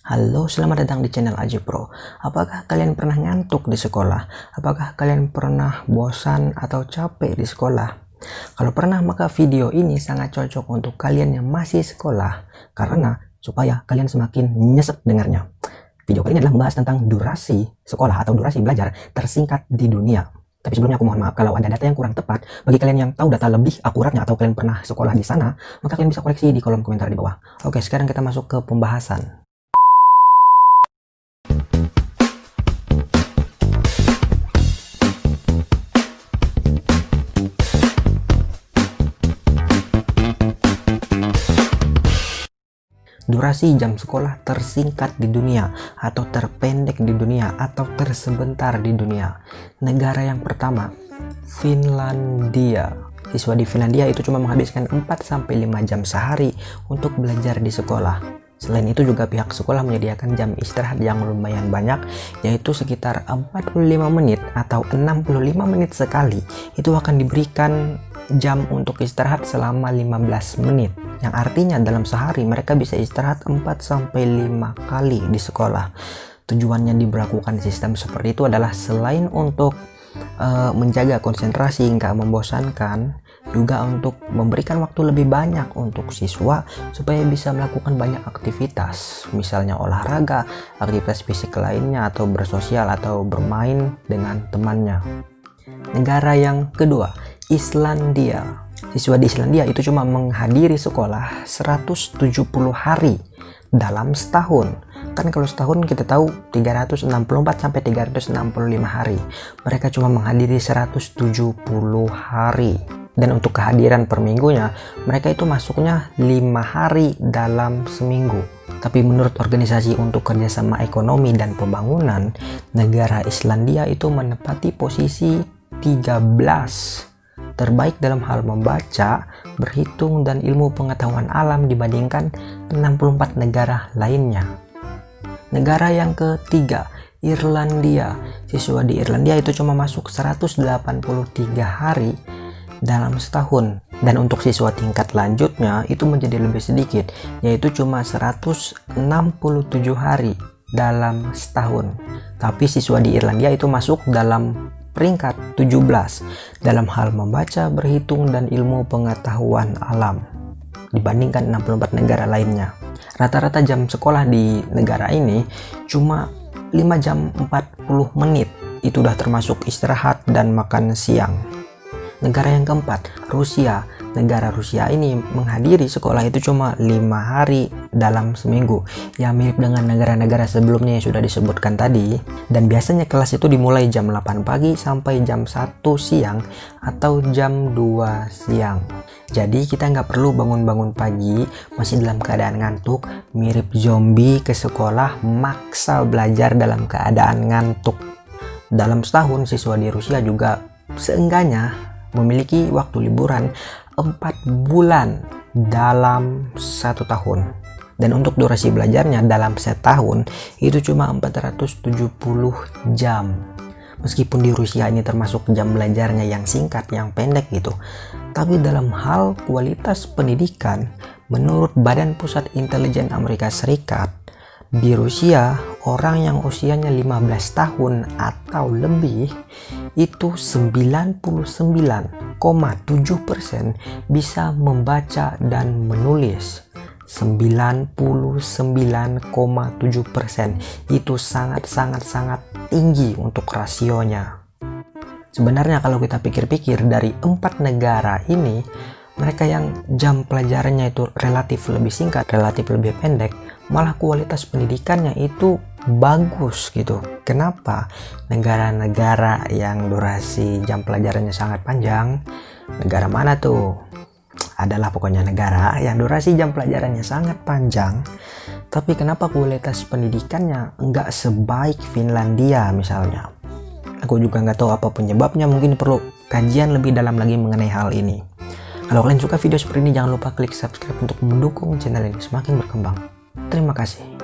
Halo, selamat datang di channel Aji Pro. Apakah kalian pernah ngantuk di sekolah? Apakah kalian pernah bosan atau capek di sekolah? Kalau pernah, maka video ini sangat cocok untuk kalian yang masih sekolah, karena supaya kalian semakin nyesek dengarnya. Video kali ini adalah membahas tentang durasi sekolah atau durasi belajar tersingkat di dunia. Tapi sebelumnya aku mohon maaf kalau ada data yang kurang tepat. Bagi kalian yang tahu data lebih akuratnya atau kalian pernah sekolah di sana, maka kalian bisa koreksi di kolom komentar di bawah. Oke, sekarang kita masuk ke pembahasan. Durasi jam sekolah tersingkat di dunia, atau terpendek di dunia, atau tersebentar di dunia. Negara yang pertama, Finlandia. Siswa di Finlandia itu cuma menghabiskan 4-5 jam sehari untuk belajar di sekolah. Selain itu juga pihak sekolah menyediakan jam istirahat yang lumayan banyak, yaitu sekitar 45 menit atau 65 menit sekali. Itu akan diberikan jam untuk istirahat selama 15 menit. Yang artinya dalam sehari mereka bisa istirahat 4-5 kali di sekolah. Tujuannya diberlakukan sistem seperti itu adalah selain untuk menjaga konsentrasi nggak membosankan, juga untuk memberikan waktu lebih banyak untuk siswa supaya bisa melakukan banyak aktivitas, misalnya olahraga, aktivitas fisik lainnya, atau bersosial atau bermain dengan temannya. Negara yang kedua, Islandia. Siswa di Islandia itu cuma menghadiri sekolah 170 hari dalam setahun. Kan kalau setahun kita tahu 364 sampai 365 hari. Mereka cuma menghadiri 170 hari. Dan untuk kehadiran per minggunya, mereka itu masuknya 5 hari dalam seminggu. Tapi menurut Organisasi untuk Kerjasama Ekonomi dan Pembangunan, negara Islandia itu menempati posisi 13 terbaik dalam hal membaca, berhitung, dan ilmu pengetahuan alam dibandingkan 64 negara lainnya. Negara yang ketiga, Irlandia. Siswa di Irlandia itu cuma masuk 183 hari dalam setahun. Dan untuk siswa tingkat lanjutnya itu menjadi lebih sedikit, yaitu cuma 167 hari dalam setahun. Tapi siswa di Irlandia itu masuk dalam peringkat 17 dalam hal membaca, berhitung, dan ilmu pengetahuan alam dibandingkan 64 negara lainnya. Rata-rata jam sekolah di negara ini cuma 5 jam 40 menit. Itu udah termasuk istirahat dan makan siang. Negara yang keempat, Rusia. Negara Rusia ini menghadiri sekolah itu cuma 5 hari dalam seminggu. Ya mirip dengan negara-negara sebelumnya yang sudah disebutkan tadi. Dan biasanya kelas itu dimulai jam 8 pagi sampai jam 1 siang atau jam 2 siang. Jadi kita nggak perlu bangun-bangun pagi masih dalam keadaan ngantuk, mirip zombie ke sekolah, maksa belajar dalam keadaan ngantuk. Dalam setahun siswa di Rusia juga seenggaknya memiliki waktu liburan 4 bulan dalam 1 tahun. Dan untuk durasi belajarnya dalam setahun itu cuma 470 jam. Meskipun di Rusia ini termasuk jam belajarnya yang singkat, yang pendek gitu. Tapi dalam hal kualitas pendidikan, menurut Badan Pusat Intelijen Amerika Serikat, di Rusia orang yang usianya 15 tahun atau lebih itu 99,7% bisa membaca dan menulis. 99,7% itu sangat tinggi untuk rasionya. Sebenarnya kalau kita pikir-pikir, dari 4 negara ini, mereka yang jam pelajarannya itu relatif lebih singkat, relatif lebih pendek, malah kualitas pendidikannya itu bagus gitu. Kenapa? Negara-negara yang durasi jam pelajarannya sangat panjang, negara mana tuh? Adalah pokoknya negara yang durasi jam pelajarannya sangat panjang, tapi kenapa kualitas pendidikannya nggak sebaik Finlandia misalnya? Aku juga nggak tahu apa penyebabnya, mungkin perlu kajian lebih dalam lagi mengenai hal ini. Kalau kalian suka video seperti ini, jangan lupa klik subscribe untuk mendukung channel ini semakin berkembang. Terima kasih.